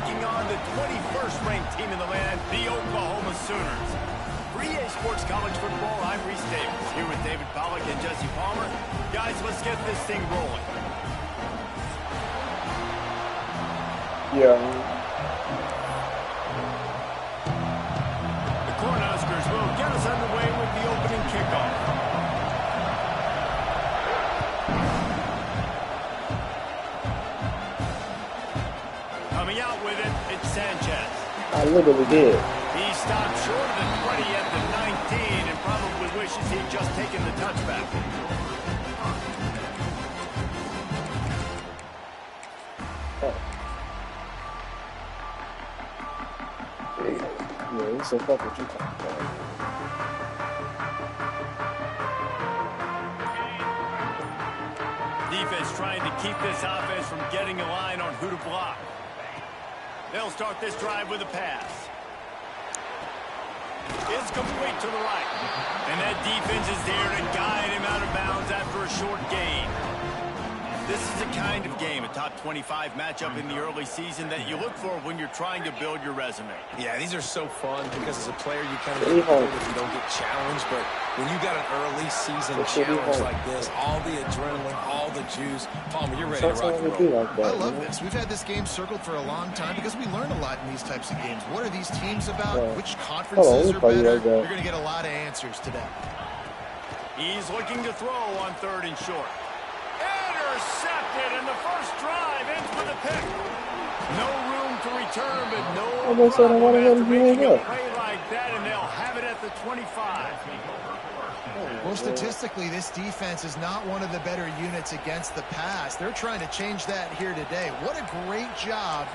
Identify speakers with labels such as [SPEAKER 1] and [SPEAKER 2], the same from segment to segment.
[SPEAKER 1] taking on the 21st ranked team in the land, the Oklahoma Sooners. For EA Sports College Football, I'm Reese Davis, here with David Pollack and Jesse Palmer. Guys, let's get this thing rolling.
[SPEAKER 2] Yeah.
[SPEAKER 1] The Cornhuskers will get us underway with the opening kickoff. Coming out with it, it's Sanchez.
[SPEAKER 2] I literally did.
[SPEAKER 1] He stopped short of the 20 at the 19 and probably wishes he'd just taken the touchback.
[SPEAKER 2] Yeah, he said, fuck what you talking about.
[SPEAKER 1] Defense trying to keep this offense from getting a line on who to block. They'll start this drive with a pass. It's complete to the right. And that defense is there to guide him out of bounds after a short gain. This is the kind of game, a top 25 matchup in the early season, that you look for when you're trying to build your resume.
[SPEAKER 3] Yeah, these are so fun because as a player, you kind of get good if you don't get challenged. But when you got an early season challenge like this, all the adrenaline, all the juice, Palmer, you're ready to rock and roll.
[SPEAKER 4] I love this. We've had this game circled for a long time because we learn a lot in these types of games. What are these teams about? Which conferences are better? You're going to get a lot of answers today.
[SPEAKER 1] He's looking to throw on 3rd and short. Intercepted, and the first drive ends with a pick. No room to return, but no problem after making a play like that, and they'll have it at the 25.
[SPEAKER 4] Well, statistically, this defense is not one of the better units against the pass. They're trying to change that here today. What a great job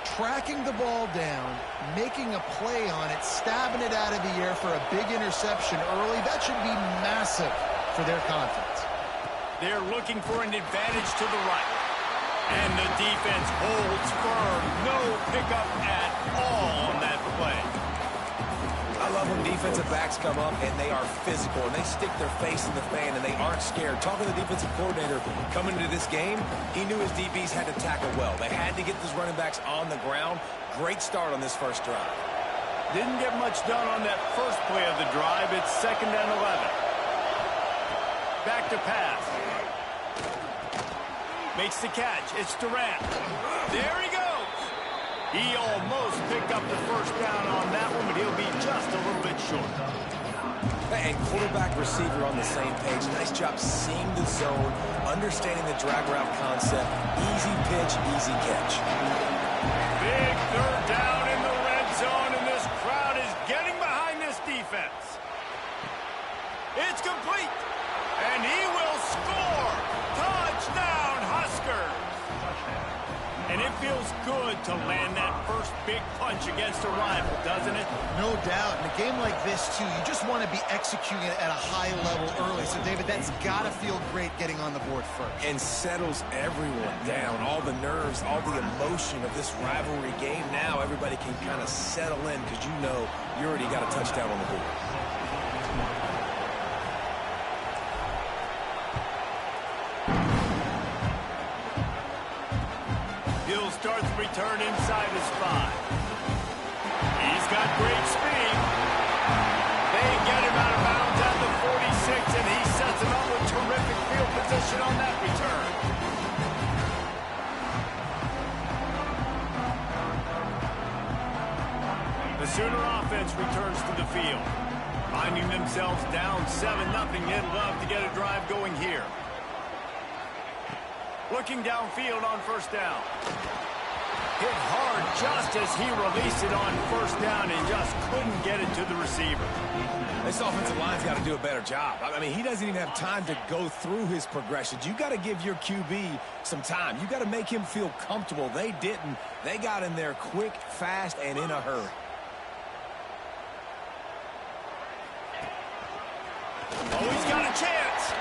[SPEAKER 4] tracking the ball down, making a play on it, stabbing it out of the air for a big interception early. That should be massive for their confidence.
[SPEAKER 1] They're looking for an advantage to the right. And the defense holds firm. No pickup at all on that play.
[SPEAKER 3] I love when defensive backs come up and they are physical and they stick their face in the fan and they aren't scared. Talking to the defensive coordinator coming into this game, he knew his DBs had to tackle well. They had to get those running backs on the ground. Great start on this first drive.
[SPEAKER 1] Didn't get much done on that first play of the drive. It's 2nd and 11. Back to pass. Makes the catch. It's Durant. There he goes. He almost picked up the first down on that one, but he'll be just a little bit short.
[SPEAKER 3] And quarterback receiver on the same page. Nice job seeing the zone, understanding the drag route concept. Easy pitch, easy catch.
[SPEAKER 1] Big 3rd down in the red zone, and this crowd is getting behind this defense. It's complete. And he will score. Touchdown, Huskers. And it feels good to land that first big punch against a rival, doesn't it?
[SPEAKER 4] No doubt. In a game like this, too, you just want to be executing it at a high level early. So, David, that's got to feel great getting on the board first.
[SPEAKER 3] And settles everyone down. All the nerves, all the emotion of this rivalry game. Now everybody can kind of settle in because you know you already got a touchdown on the board.
[SPEAKER 1] Starts the return inside his 5. He's got great speed. They get him out of bounds at the 46, and he sets him up with terrific field position on that return. The Sooner offense returns to the field. Finding themselves down 7-0, they'd love to get a drive going here. Looking downfield on 1st down. Hit hard just as he released it on 1st down and just couldn't get it to the receiver.
[SPEAKER 3] This offensive line's got to do a better job. I mean, he doesn't even have time to go through his progressions. You got to give your QB some time. You got to make him feel comfortable. They didn't. They got in there quick, fast, and in a hurry.
[SPEAKER 1] Oh, he's got a chance.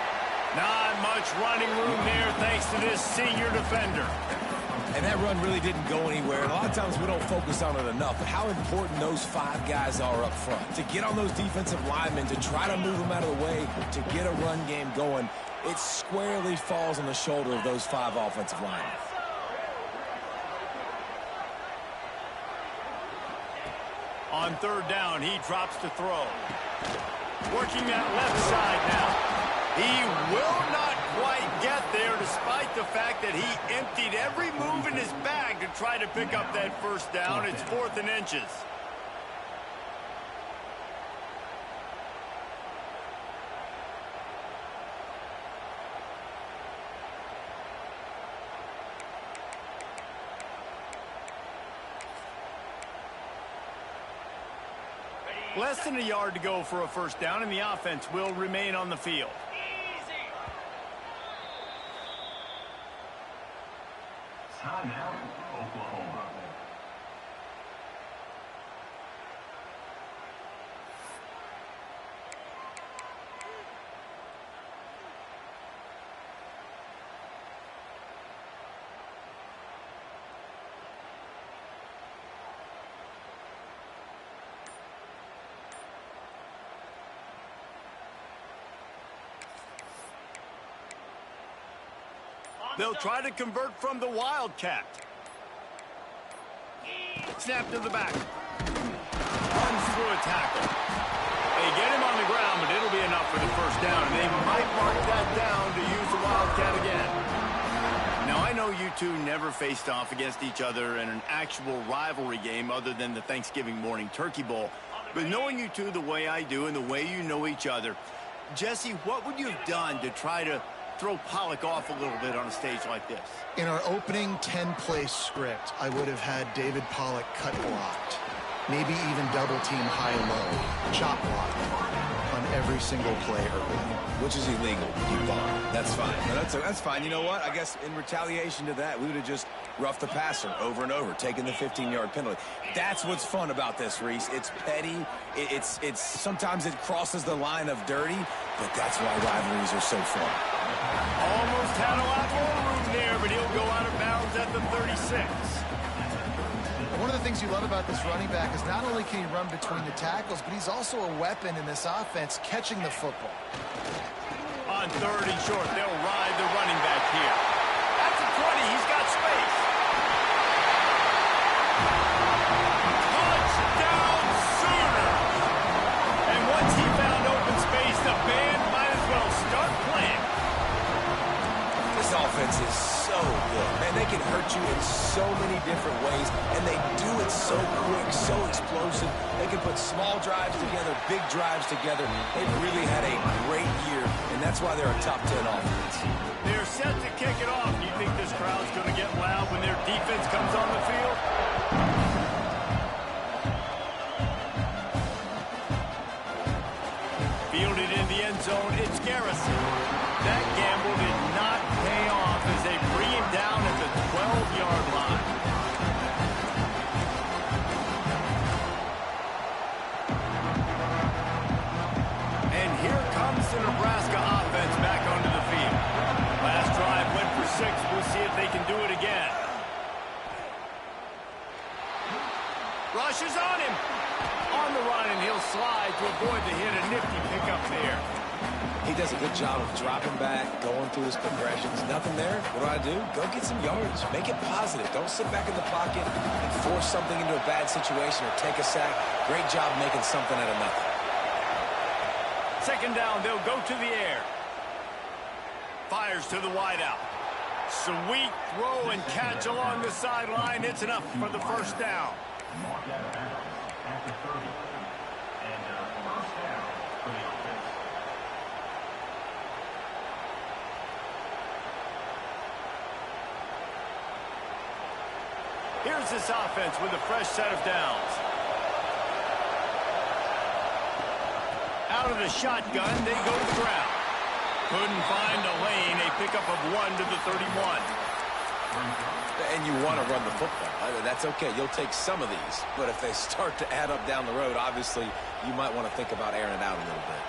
[SPEAKER 1] Not much running room there thanks to this senior defender.
[SPEAKER 3] And that run really didn't go anywhere. And a lot of times we don't focus on it enough. But how important those 5 guys are up front. To get on those defensive linemen, to try to move them out of the way, to get a run game going, it squarely falls on the shoulder of those 5 offensive linemen.
[SPEAKER 1] On third down, he drops to throw. Working that left side now. He will not quite get there despite the fact that he emptied every move in his bag to try to pick up that first down. It's 4th and inches. Less than a yard to go for a first down, and the offense will remain on the field.
[SPEAKER 5] Timeout, Oklahoma.
[SPEAKER 1] They'll try to convert from the Wildcat. Snap to the back. Runs through a tackle. They get him on the ground, but it'll be enough for the first down. And they might mark that down to use the Wildcat again. Now, I know you two never faced off against each other in an actual rivalry game other than the Thanksgiving morning Turkey Bowl. But knowing you two the way I do and the way you know each other, Jesse, what would you have done to try to throw Pollock off a little bit on a stage like this?
[SPEAKER 4] In our opening 10-play script, I would have had David Pollock cut blocked. Maybe even double team high-low, chop blocked on every single play early.
[SPEAKER 3] Which is illegal. You bomb. That's fine. No, that's fine. You know what? I guess in retaliation to that, we would have just roughed the passer over and over, taking the 15-yard penalty. That's what's fun about this, Reese. It's petty. It's sometimes it crosses the line of dirty, but that's why rivalries are so fun.
[SPEAKER 1] Almost had a lot more room there, but he'll go out of bounds at the 36.
[SPEAKER 4] One of the things you love about this running back is not only can he run between the tackles, but he's also a weapon in this offense catching the football.
[SPEAKER 1] On third and short, they'll ride the running back here. At the 20, he's got space. Touchdown Sooners! And once he found open space, the band might as well start playing.
[SPEAKER 3] This offense is so good. Man, they can hurt you in so many different ways, and they do it so quick, so explosive. They can put small drives together, big drives together. They've really had a great year, and that's why they're a top 10 offense.
[SPEAKER 1] They're set to kick it off. Do you think this crowd's going to get loud when their defense comes on the field? Fielded in the end zone, it's Garrison. That gamble did not pay off as they bring him down at the 12-yard line. And here comes the Nebraska offense back onto the field. Last drive went for 6. We'll see if they can do it again. Rush is on him. On the run, and he'll slide to avoid the hit. A nifty pickup there.
[SPEAKER 3] He does a good job of dropping back, going through his progressions. Nothing there. What do? Go get some yards. Make it positive. Don't sit back in the pocket and force something into a bad situation or take a sack. Great job making something out of nothing.
[SPEAKER 1] Second down, they'll go to the air. Fires to the wideout. Sweet throw and catch along the sideline. It's enough for the first down.
[SPEAKER 5] Mark that back at the 30. And first down for the offense.
[SPEAKER 1] Here's this offense with a fresh set of downs. Out of the shotgun, they go to the ground. Couldn't find a lane. A pickup of 1 to the 31.
[SPEAKER 3] And you want to run the football. That's okay. You'll take some of these. But if they start to add up down the road, obviously, you might want to think about airing it out a little bit.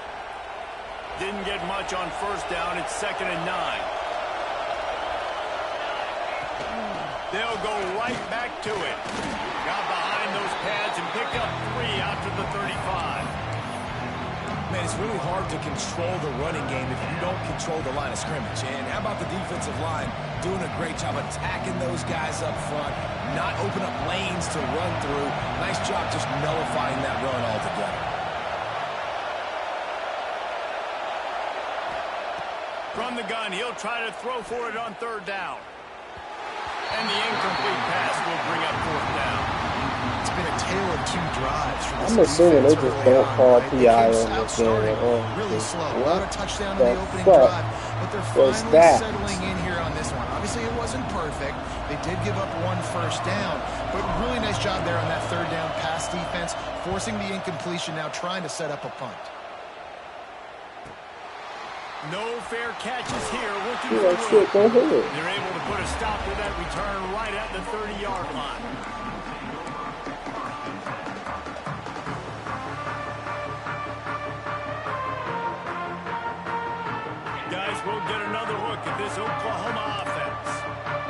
[SPEAKER 1] Didn't get much on first down. It's 2nd and 9. They'll go right back to it. Got behind those pads and picked up 3 out to the 35.
[SPEAKER 3] man, it's really hard to control the running game if you don't control the line of scrimmage. And how about the defensive line doing a great job attacking those guys up front, not open up lanes to run through. Nice job just nullifying that run altogether.
[SPEAKER 1] From the gun, he'll try to throw for it on third down. And the incomplete pass will bring up fourth down.
[SPEAKER 4] It's been a tale of two drives for this
[SPEAKER 2] I'm assuming they just don't call PI on this game at all.
[SPEAKER 4] Really slow. A
[SPEAKER 2] What
[SPEAKER 4] lot of touchdown
[SPEAKER 2] the
[SPEAKER 4] in the opening
[SPEAKER 2] fuck
[SPEAKER 4] drive, but they're
[SPEAKER 2] was
[SPEAKER 4] finally
[SPEAKER 2] that?
[SPEAKER 4] settling in here on this one. Obviously, it wasn't perfect. They did give up one first down, but really nice job there on that third down pass defense, forcing the incompletion, now trying to set up a punt.
[SPEAKER 1] No fair catches here. Looking
[SPEAKER 2] He
[SPEAKER 1] for
[SPEAKER 2] like, shit, go ahead.
[SPEAKER 1] They're able to put a stop to that return right at the 30-yard line. Guys, we'll get another look at this Oklahoma offense.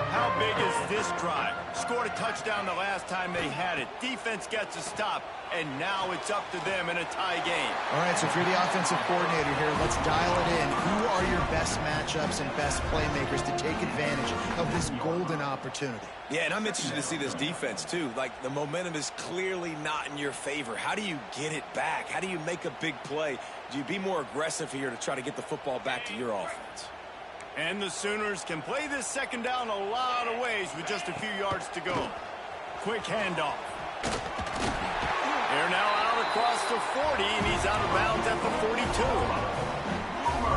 [SPEAKER 1] How big is this drive? Scored a touchdown the last time they had it. Defense gets a stop, and now it's up to them in a tie game.
[SPEAKER 4] All right, so if you're the offensive coordinator here, let's dial it in. Who are your best matchups and best playmakers to take advantage of this golden opportunity?
[SPEAKER 3] Yeah, and I'm interested to see this defense, too. Like, the momentum is clearly not in your favor. How do you get it back? How do you make a big play? Do you be more aggressive here to try to get the football back to your offense?
[SPEAKER 1] And the Sooners can play this second down a lot of ways with just a few yards to go. Quick handoff. They're now out across the 40, and he's out of bounds at the 42.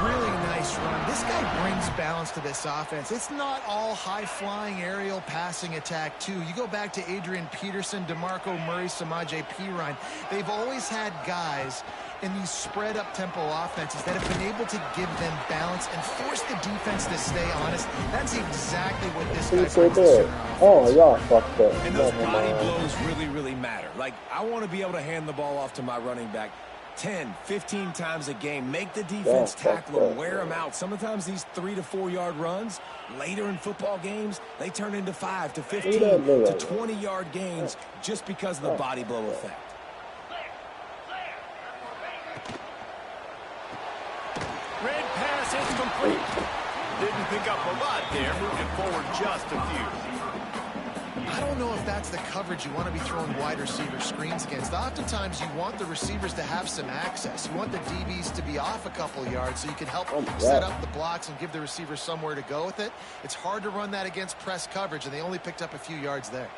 [SPEAKER 4] Really nice run. This guy brings balance to this offense. It's not all high-flying aerial passing attack, too. You go back to Adrian Peterson, DeMarco Murray, Samaje Perine. They've always had guys in these spread-up tempo offenses that have been able to give them balance and force the defense to stay honest. That's exactly what this guy brings to Sooner offense.
[SPEAKER 2] Oh, y'all fucked up.
[SPEAKER 3] And those
[SPEAKER 2] Never
[SPEAKER 3] body
[SPEAKER 2] mind.
[SPEAKER 3] blows really, really matter. Like, I want to be able to hand the ball off to my running back 10, 15 times a game. Make the defense tackle them, wear them out. Sometimes these 3 to 4 yard runs, later in football games, they turn into 5 to 15 to 20 yard gains just because of the body blow effect.
[SPEAKER 1] Red pass is complete. Didn't pick up a lot there, moving forward just a few.
[SPEAKER 4] I don't know if that's the coverage you want to be throwing wide receiver screens against. Oftentimes, you want the receivers to have some access. You want the DBs to be off a couple yards so you can help set up the blocks and give the receiver somewhere to go with it. It's hard to run that against press coverage, and they only picked up a few yards there.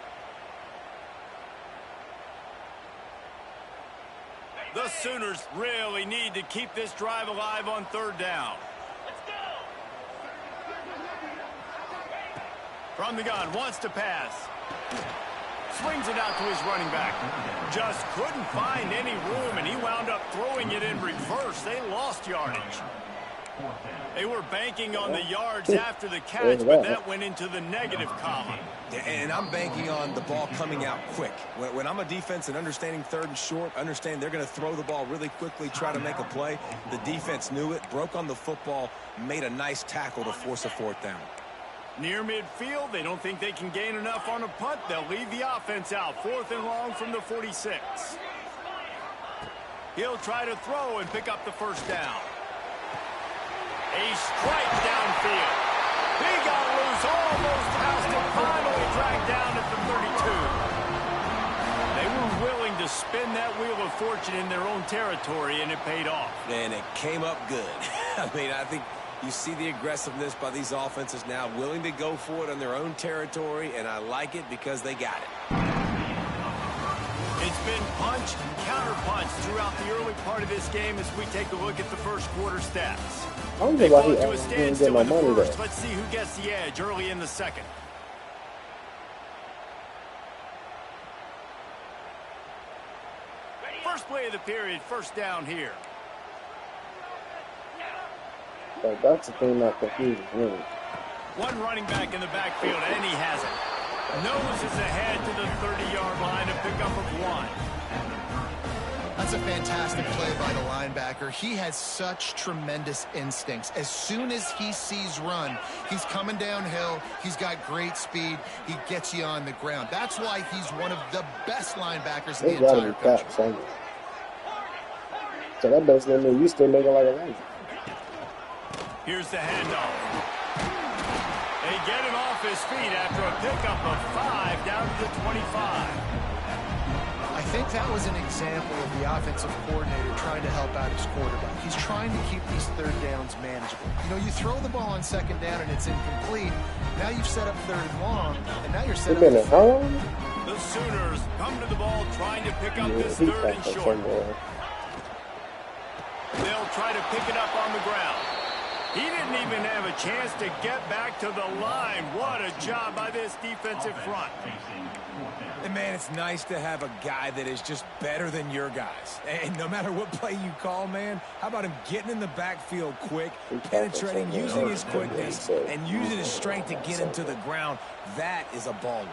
[SPEAKER 1] The Sooners really need to keep this drive alive on third down. From the gun, wants to pass. Swings it out to his running back. Just couldn't find any room, and he wound up throwing it in reverse. They lost yardage. They were banking on the yards after the catch, but that went into the negative column.
[SPEAKER 3] And I'm banking on the ball coming out quick. When I'm a defense and understanding third and short, understand they're going to throw the ball really quickly, try to make a play. The defense knew it, broke on the football, made a nice tackle to force a fourth down.
[SPEAKER 1] Near midfield, they don't think they can gain enough on a punt. They'll leave the offense out. 4th and long from the 46. He'll try to throw and pick up the first down. A strike downfield. He got loose, almost past it, finally dragged down at the 32. They were willing to spin that wheel of fortune in their own territory, and it paid off.
[SPEAKER 3] And it came up good. I mean, I think you see the aggressiveness by these offenses now, willing to go for it on their own territory, and I like it because they got it.
[SPEAKER 1] It's been punch, counter-punch throughout the early part of this game as we take a look at the first quarter stats.
[SPEAKER 2] I don't
[SPEAKER 1] They
[SPEAKER 2] know why
[SPEAKER 1] go
[SPEAKER 2] he
[SPEAKER 1] to a
[SPEAKER 2] didn't get
[SPEAKER 1] standstill
[SPEAKER 2] my
[SPEAKER 1] in the
[SPEAKER 2] money
[SPEAKER 1] first.
[SPEAKER 2] there.
[SPEAKER 1] Let's see who gets the edge early in the second. First play of the period, first down here.
[SPEAKER 2] Like, that's the thing that confuses me.
[SPEAKER 1] One running back in the backfield, and he has it. Noses ahead to the 30-yard line, a pickup of 1.
[SPEAKER 4] That's a fantastic play by the linebacker. He has such tremendous instincts. As soon as he sees run, he's coming downhill. He's got great speed. He gets you on the ground. That's why he's one of the best linebackers in the entire country.
[SPEAKER 2] So that basically means you still looking like a legend.
[SPEAKER 1] Here's the handoff. They get him off his feet after a pickup of 5 down to the 25.
[SPEAKER 4] I think that was an example of the offensive coordinator trying to help out his quarterback. He's trying to keep these third downs manageable. You know, you throw the ball on second down and it's incomplete. Now you've set up third and long, and now you're set up.
[SPEAKER 2] How long?
[SPEAKER 1] The Sooners come to the ball trying to pick up this third and short. They'll try to pick it up on the ground. He didn't even have a chance to get back to the line. What a job by this defensive front.
[SPEAKER 3] And, man, it's nice to have a guy that is just better than your guys. And no matter what play you call, man, how about him getting in the backfield quick, penetrating, using his quickness, and using his strength to get him to the ground. That is a baller.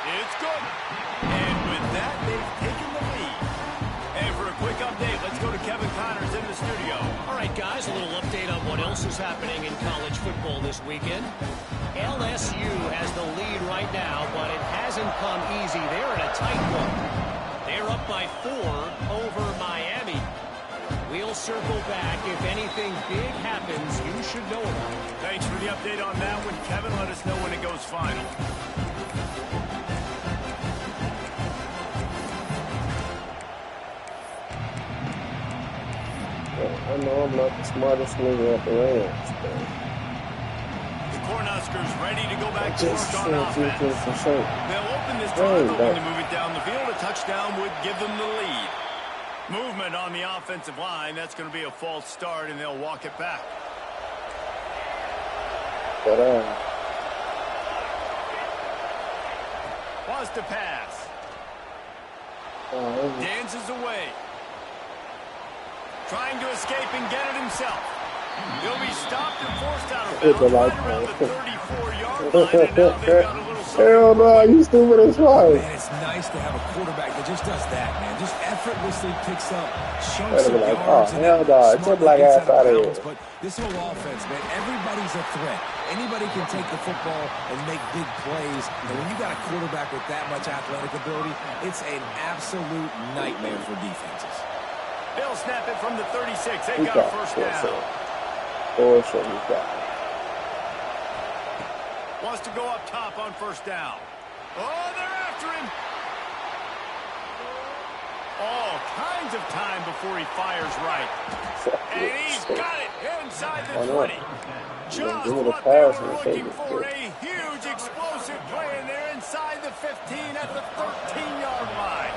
[SPEAKER 1] It's good. And with that, they've taken the lead. And for a quick update, let's go to Kevin Connors in the studio.
[SPEAKER 6] All right, guys, a little update on what else is happening in college football this weekend. LSU has the lead right now, but it hasn't come easy. They're in a tight one. They're up by 4 over Miami. We'll circle back. If anything big happens, you should know about it.
[SPEAKER 1] Thanks for the update on that one, Kevin. Let us know when it goes final.
[SPEAKER 2] I know I'm not the smartest nigga at the Rams, but
[SPEAKER 1] the Cornhuskers ready to go back to work on offense.
[SPEAKER 2] They'll
[SPEAKER 1] open this drive, hoping to move it down the field. A touchdown would give them the lead. Movement on the offensive line. That's going to be a false start, and they'll walk it back.
[SPEAKER 2] But,
[SPEAKER 1] Wants to pass. Dances away. Trying to escape and get it himself. He'll be stopped and forced out of bounds right around the 34-yard line, and now they've got a little something.
[SPEAKER 2] Hell no, you stupid as fuck.
[SPEAKER 3] Man, it's nice to have a quarterback that just does that, man. Just effortlessly picks up chunks of yards.
[SPEAKER 2] Hell no, it's a black ass out of here.
[SPEAKER 3] But this whole offense, man, everybody's a threat. Anybody can take the football and make big plays. And when you got a quarterback with that much athletic ability, it's an absolute nightmare for defenses.
[SPEAKER 1] They'll snap it from the 36. They've got a first down. Wants to go up top on first down. Oh, they're after him. All kinds of time before he fires right. And he's got it inside the 20. Just what they were looking for. A huge explosive play in there inside the 15 at the 13-yard line.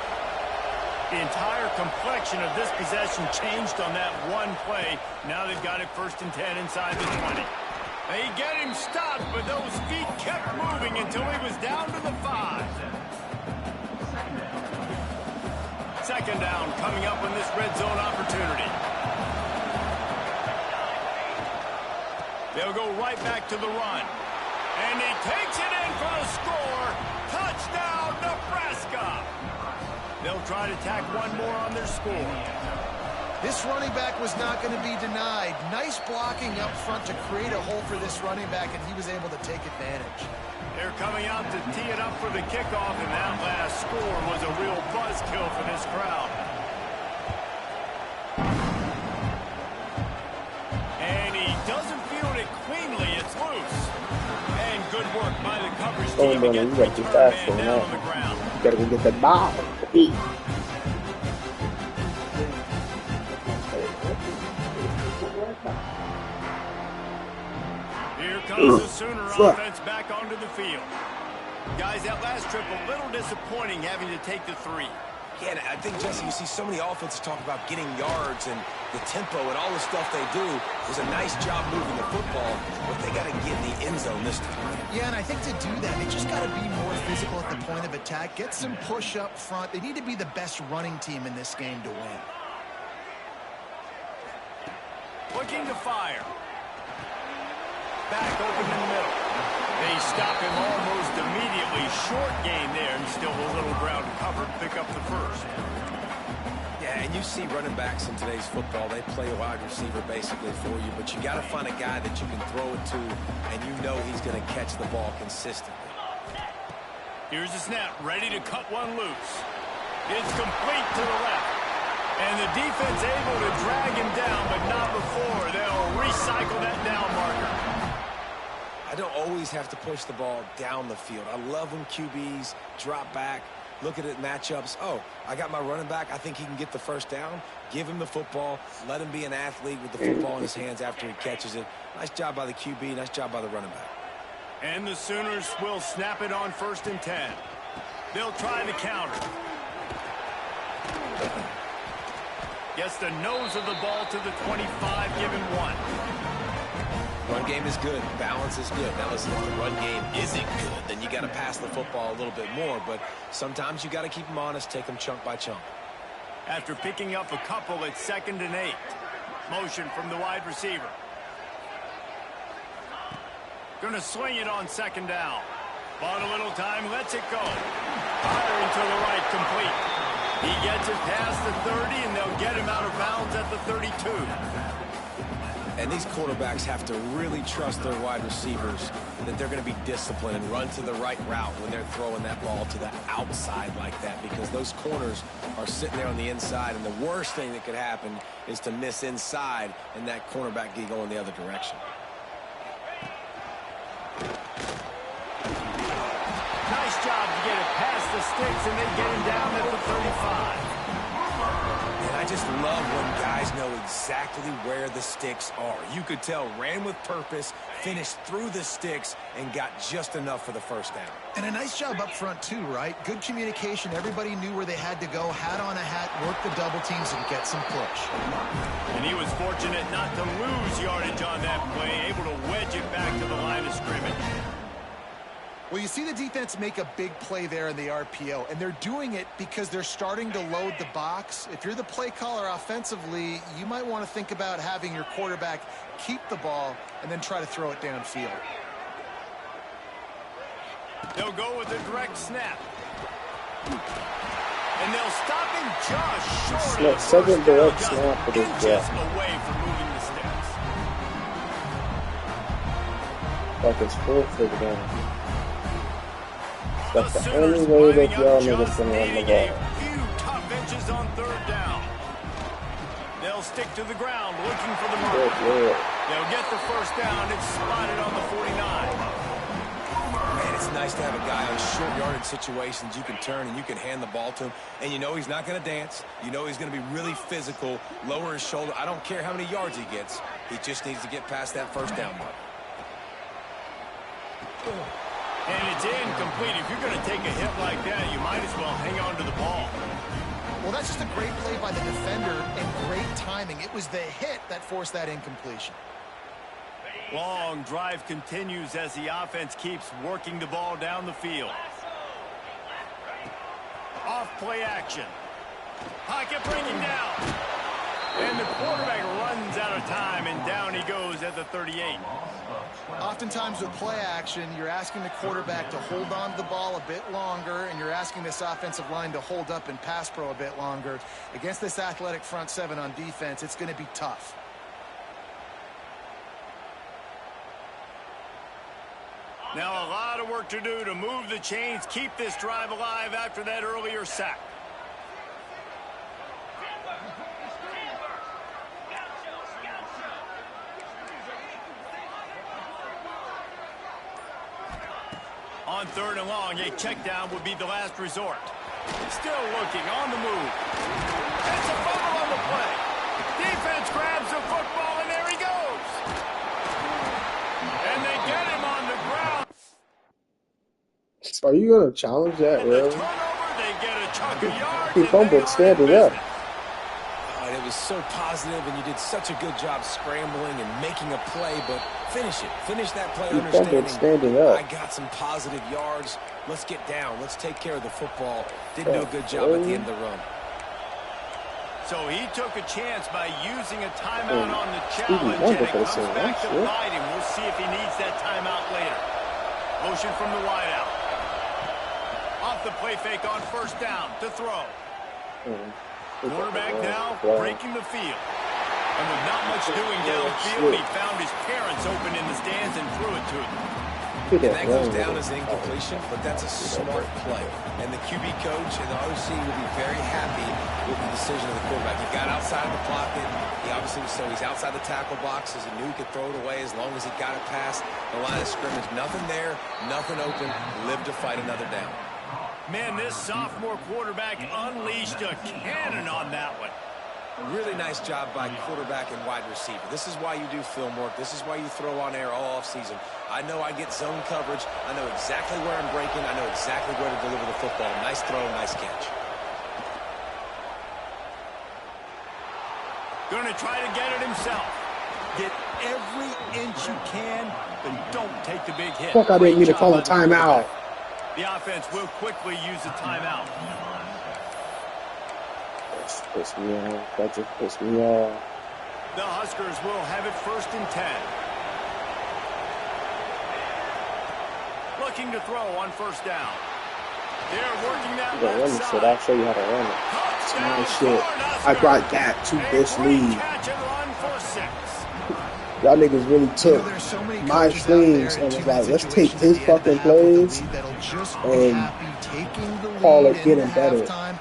[SPEAKER 1] The entire complexion of this possession changed on that one play. Now they've got it first and 10 inside the 20. They get him stopped, but those feet kept moving until he was down to the 5. Second down coming up on this red zone opportunity. They'll go right back to the run. And he takes it in for the score. Touchdown, Nebraska. They'll try to tack one more on their score.
[SPEAKER 4] This running back was not going to be denied. Nice blocking up front to create a hole for this running back, and he was able to take advantage.
[SPEAKER 1] They're coming out to tee it up for the kickoff, and that last score was a real buzzkill for this crowd. And he doesn't field it cleanly. It's loose. And good work by the coverage team to get the return man down on the ground.
[SPEAKER 2] Gotta go get that ball.
[SPEAKER 1] Here comes the Sooner offense back onto the field. Guys, that last trip a little disappointing having to take the 3.
[SPEAKER 3] Yeah, I think, Jesse, you see so many offenses talk about getting yards and the tempo and all the stuff they do. It was a nice job moving the football, but they got to get in the end zone this time.
[SPEAKER 4] Yeah, and I think to do that, they just got to be more physical at the point of attack. Get some push up front. They need to be the best running team in this game to win.
[SPEAKER 1] Looking to fire. Back open in the middle. They stop him almost immediately. Short gain there, and still a little ground covered. Pick up the first.
[SPEAKER 3] Yeah, and you see running backs in today's football, they play a wide receiver basically for you, but you got to find a guy that you can throw it to, and you know he's going to catch the ball consistently.
[SPEAKER 1] Here's the snap, ready to cut one loose. It's complete to the left. And the defense able to drag him down, but not before they'll recycle that down marker.
[SPEAKER 3] I don't always have to push the ball down the field. I love when QBs drop back, look at it matchups. Oh, I got my running back. I think he can get the first down. Give him the football. Let him be an athlete with the football in his hands after he catches it. Nice job by the QB. Nice job by the running back.
[SPEAKER 1] And the Sooners will snap it on 1st and 10. They'll try the counter. Gets the nose of the ball to the 25, given 1.
[SPEAKER 3] Run game is good. Balance is good. Now listen, if the run game isn't good, then you got to pass the football a little bit more. But sometimes you got to keep them honest, take them chunk by chunk.
[SPEAKER 1] After picking up a couple at 2nd and 8. Motion from the wide receiver. Going to swing it on 2nd down. Bought a little time, lets it go. Firing to the right, complete. He gets it past the 30, and they'll get him out of bounds at the 32.
[SPEAKER 3] And these quarterbacks have to really trust their wide receivers that they're going to be disciplined and run to the right route when they're throwing that ball to the outside like that, because those corners are sitting there on the inside, and the worst thing that could happen is to miss inside and that cornerback get going the other direction.
[SPEAKER 1] Nice job to get it past the sticks, and they get him down at the 35.
[SPEAKER 3] And I just love when guys know exactly where the sticks are. You could tell ran with purpose, finished through the sticks, and got just enough for the first down.
[SPEAKER 4] And a nice job up front, too, right? Good communication. Everybody knew where they had to go. Hat on a hat, work the double teams, and get some push.
[SPEAKER 1] And he was fortunate not to lose yardage on that play, able to wedge it back to the line of scrimmage.
[SPEAKER 4] Well, you see the defense make a big play there in the RPO, and they're doing it because they're starting to load the box. If you're the play caller offensively, you might want to think about having your quarterback keep the ball and then try to throw it downfield.
[SPEAKER 1] They'll go with a direct snap. And they'll stop him just short of the
[SPEAKER 2] second direct
[SPEAKER 1] just
[SPEAKER 2] snap for this
[SPEAKER 1] inches
[SPEAKER 2] guy.
[SPEAKER 1] away from moving the sticks.
[SPEAKER 2] Like his fourth for the game. That's the
[SPEAKER 1] Sooners
[SPEAKER 2] only way that
[SPEAKER 1] lining
[SPEAKER 2] y'all
[SPEAKER 1] up
[SPEAKER 2] niggas
[SPEAKER 1] just
[SPEAKER 2] can run the
[SPEAKER 1] needing
[SPEAKER 2] ball.
[SPEAKER 1] a few tough inches on 3rd down. They'll stick to the ground looking for the mark. They'll get the first down. It's spotted on the 49.
[SPEAKER 3] Man, it's nice to have a guy on short yardage situations you can turn and you can hand the ball to him. And you know he's not going to dance. You know he's going to be really physical, lower his shoulder. I don't care how many yards he gets. He just needs to get past that first down mark.
[SPEAKER 1] And it's incomplete. If you're going to take a hit like that, you might as well hang on to the ball.
[SPEAKER 4] Well, that's just a great play by the defender and great timing. It was the hit that forced that incompletion.
[SPEAKER 1] Long drive continues as the offense keeps working the ball down the field. Off play action. Pocket bringing down. And the quarterback runs out of time, and down he goes at the 38.
[SPEAKER 4] Oftentimes with play action, you're asking the quarterback to hold on to the ball a bit longer, and you're asking this offensive line to hold up in pass pro a bit longer. Against this athletic front seven on defense, it's going to be tough.
[SPEAKER 1] Now a lot of work to do to move the chains, keep this drive alive after that earlier sack. On 3rd and long, a check down would be the last resort. Still looking on the move. It's a fumble on the play. Defense grabs the football, and there he goes. And they get him on the ground.
[SPEAKER 2] Are you going to challenge that,
[SPEAKER 1] And the
[SPEAKER 2] really?
[SPEAKER 1] turnover, they get a chunk of yards.
[SPEAKER 2] He
[SPEAKER 1] and they
[SPEAKER 2] fumbled
[SPEAKER 1] are
[SPEAKER 2] standing
[SPEAKER 1] in
[SPEAKER 2] up.
[SPEAKER 1] business.
[SPEAKER 3] And it was so positive, and you did such a good job scrambling and making a play, but finish it. Finish that play
[SPEAKER 2] He fumbled
[SPEAKER 3] understanding.
[SPEAKER 2] standing up.
[SPEAKER 3] I got some positive yards. Let's get down. Let's take care of the football. Didn't do a good job at the end of the run.
[SPEAKER 1] So he took a chance by using a timeout on the
[SPEAKER 2] Stevie
[SPEAKER 1] challenge,
[SPEAKER 2] Wonder
[SPEAKER 1] and it
[SPEAKER 2] could've
[SPEAKER 1] comes
[SPEAKER 2] said
[SPEAKER 1] back
[SPEAKER 2] that
[SPEAKER 1] to
[SPEAKER 2] shit.
[SPEAKER 1] bite him. We'll see if he needs that timeout later. Motion from the wideout. Off the play fake on 1st down to throw. Quarterback now breaking the field. And with not much doing downfield, he found his parents open in the stands and threw it to him.
[SPEAKER 2] Look
[SPEAKER 3] And
[SPEAKER 2] at
[SPEAKER 3] that goes
[SPEAKER 2] that
[SPEAKER 3] down
[SPEAKER 2] run.
[SPEAKER 3] as an incompletion, but that's a smart play. And the QB coach and the OC will be very happy with the decision of the quarterback. He got outside of the pocket. He obviously so he's outside the tackle boxes and knew he could throw it away as long as he got it past the line of scrimmage. Nothing there, nothing open. Lived to fight another down.
[SPEAKER 1] Man, this sophomore quarterback unleashed a cannon on that one.
[SPEAKER 3] Really nice job by quarterback and wide receiver. This is why you do film work. This is why you throw on air all offseason. I know I get zone coverage. I know exactly where I'm breaking. I know exactly where to deliver the football. Nice throw, nice catch.
[SPEAKER 1] Going to try to get it himself. Get every inch you can, but don't take the big hit.
[SPEAKER 2] Fuck, I didn't mean to call a
[SPEAKER 1] Great job by the
[SPEAKER 2] timeout.
[SPEAKER 1] quarterback. The offense will quickly use a timeout.
[SPEAKER 2] That's pissed me off. That just pissed me off.
[SPEAKER 1] The Huskers will have it 1st and 10. Looking to throw on 1st down. They're working that
[SPEAKER 2] You gotta run
[SPEAKER 1] left
[SPEAKER 2] this shit.
[SPEAKER 1] side.
[SPEAKER 2] I'll show you how to run it.
[SPEAKER 1] Touchdown
[SPEAKER 2] My shit.
[SPEAKER 1] Cornhuskers.
[SPEAKER 2] I brought that to
[SPEAKER 1] A
[SPEAKER 2] this
[SPEAKER 1] great
[SPEAKER 2] league.
[SPEAKER 1] catch and run for 6.
[SPEAKER 2] Y'all niggas really took
[SPEAKER 4] There's so many
[SPEAKER 2] my
[SPEAKER 4] coaches out there
[SPEAKER 2] streams
[SPEAKER 4] in
[SPEAKER 2] and was
[SPEAKER 4] two-minute
[SPEAKER 2] like, let's take
[SPEAKER 4] situations
[SPEAKER 2] his
[SPEAKER 4] at the end of the
[SPEAKER 2] fucking
[SPEAKER 4] half with the
[SPEAKER 2] plays
[SPEAKER 4] lead that'll just be
[SPEAKER 2] and
[SPEAKER 4] happy taking the
[SPEAKER 2] call
[SPEAKER 4] lead
[SPEAKER 2] it getting
[SPEAKER 4] in
[SPEAKER 2] better.
[SPEAKER 4] halftime.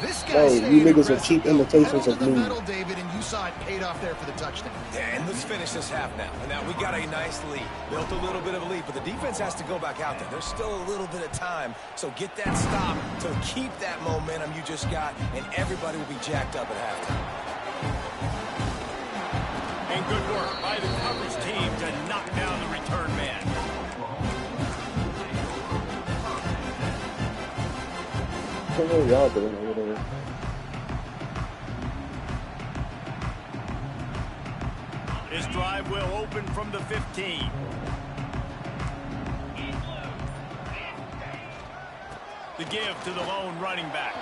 [SPEAKER 4] This guy
[SPEAKER 2] No,
[SPEAKER 4] stayed
[SPEAKER 2] you niggas are
[SPEAKER 4] aggressive,
[SPEAKER 2] cheap
[SPEAKER 4] though.
[SPEAKER 2] imitations
[SPEAKER 4] Pedal
[SPEAKER 2] of
[SPEAKER 4] to the
[SPEAKER 2] me.
[SPEAKER 4] metal, David, and you saw it paid off there for the touchdown.
[SPEAKER 3] Yeah, and let's finish this half now. And now we got a nice lead. Built a little bit of a lead, but the defense has to go back out there. There's still a little bit of time. So get that stop to keep that momentum you just got, and everybody will be jacked up at halftime.
[SPEAKER 1] And good work by the coverage team to knock down the return man.
[SPEAKER 2] What the hell y'all doing over there?
[SPEAKER 1] This drive will open from the 15. The give to the lone running back.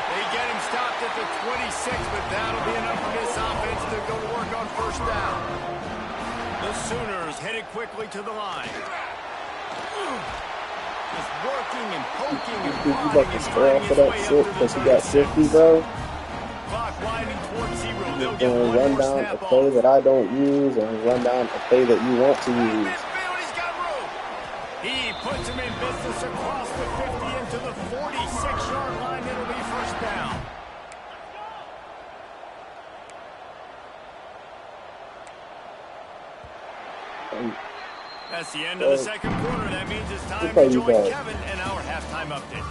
[SPEAKER 1] They get him stopped at the 26, but that'll be enough for this offense to go to work on 1st down. The Sooners headed quickly to the line. Just working and poking and
[SPEAKER 2] You
[SPEAKER 1] prodding
[SPEAKER 2] about to
[SPEAKER 1] and
[SPEAKER 2] square
[SPEAKER 1] finding
[SPEAKER 2] off
[SPEAKER 1] his
[SPEAKER 2] of that
[SPEAKER 1] way
[SPEAKER 2] shit
[SPEAKER 1] up to
[SPEAKER 2] because
[SPEAKER 1] the
[SPEAKER 2] he got
[SPEAKER 1] 36.
[SPEAKER 2] 50, bro?
[SPEAKER 1] Clock winding towards 0. They'll
[SPEAKER 2] You're
[SPEAKER 1] get
[SPEAKER 2] going
[SPEAKER 1] one
[SPEAKER 2] to run
[SPEAKER 1] more
[SPEAKER 2] down a
[SPEAKER 1] snap
[SPEAKER 2] play
[SPEAKER 1] off.
[SPEAKER 2] that I don't use and run down a play that you want to use.
[SPEAKER 1] Midfield, he's got room. He puts him in business across the 50 into the 46-yard line. It'll be 1st down. That's the end of the 2nd quarter. That means it's time to join Kevin and our halftime update.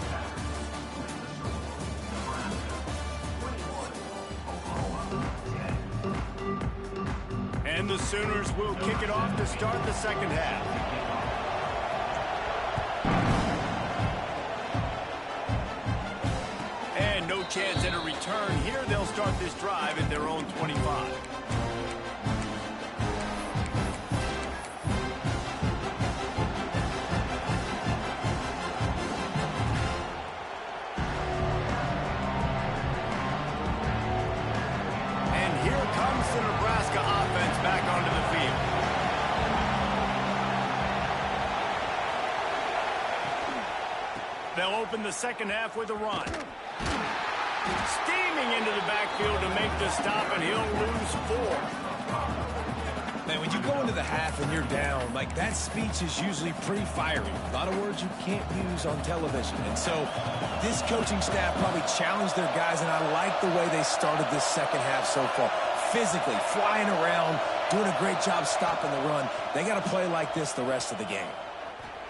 [SPEAKER 1] And the Sooners will kick it off to start the 2nd half. And no chance at a return here. They'll start this drive at their own 25. And here comes the Nebraska offense back onto the field. They'll open the 2nd half with a run. Steaming into the backfield to make the stop, and he'll lose 4.
[SPEAKER 3] Man, when you go into the half and you're down, like that speech is usually pretty fiery. A lot of words you can't use on television. And so this coaching staff probably challenged their guys, and I like the way they started this 2nd half so far. Physically, flying around, doing a great job stopping the run. They got to play like this the rest of the game.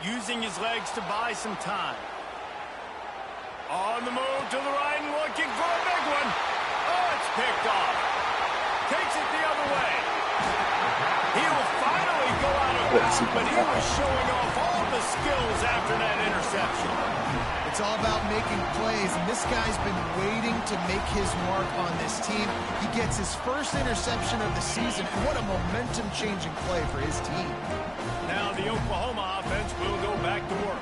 [SPEAKER 1] Using his legs to buy some time. On the move to the right and looking for a big one. Oh, it's picked off. Takes it the other way. He'll finally go out of bounds, but he was showing off all the skills after that interception.
[SPEAKER 4] It's all about making plays, and this guy's been waiting to make his mark on this team. He gets his 1st interception of the season, and what a momentum-changing play for his team.
[SPEAKER 1] Now the Oklahoma offense will go back to work.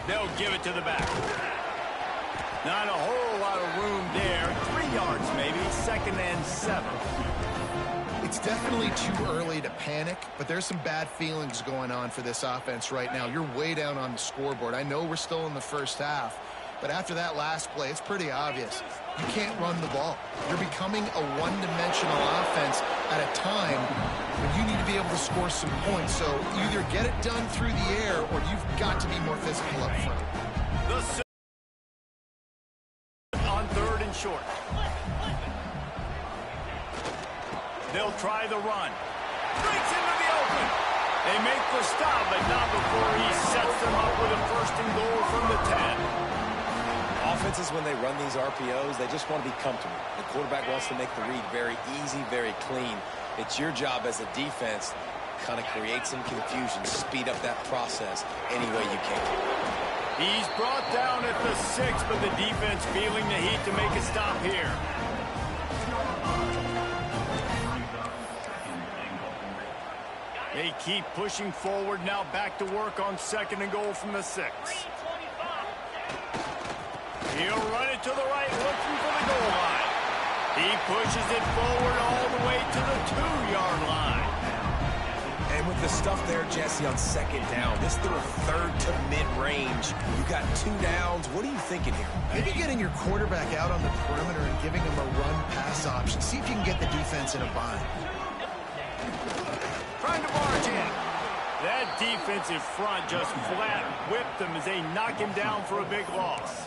[SPEAKER 1] They'll give it to the back. Not a whole lot of room there. 3 yards maybe. 2nd and 7.
[SPEAKER 4] It's definitely too early to panic, but there's some bad feelings going on for this offense right now. You're way down on the scoreboard. I know we're still in the 1st half, but after that last play, it's pretty obvious. you can't run the ball. You're becoming a one-dimensional offense at a time when you need to be able to score some points. So either get it done through the air or you've got to be more physical up front.
[SPEAKER 1] On 3rd and short. They'll try the run. Breaks into the open. They make the stop, but not before he sets them up with a 1st and goal from the 10.
[SPEAKER 3] Offenses, when they run these RPOs, they just want to be comfortable. The quarterback wants to make the read very easy, very clean. It's your job as a defense to kind of create some confusion, speed up that process any way you can.
[SPEAKER 1] He's brought down at the 6, but the defense feeling the heat to make a stop here. They keep pushing forward, now back to work on 2nd and goal from the 6. He'll run it to the right, looking for the goal line. He pushes it forward all the way to the 2-yard line.
[SPEAKER 3] And with the stuff there, Jesse, on 2nd down, this through a 3rd to mid-range. You got 2 downs. What are you thinking here?
[SPEAKER 4] Maybe getting your quarterback out on the perimeter and giving him a run-pass option. See if you can get the defense in a bind.
[SPEAKER 1] Trying to barge in. That defensive front just flat whipped him as they knock him down for a big loss.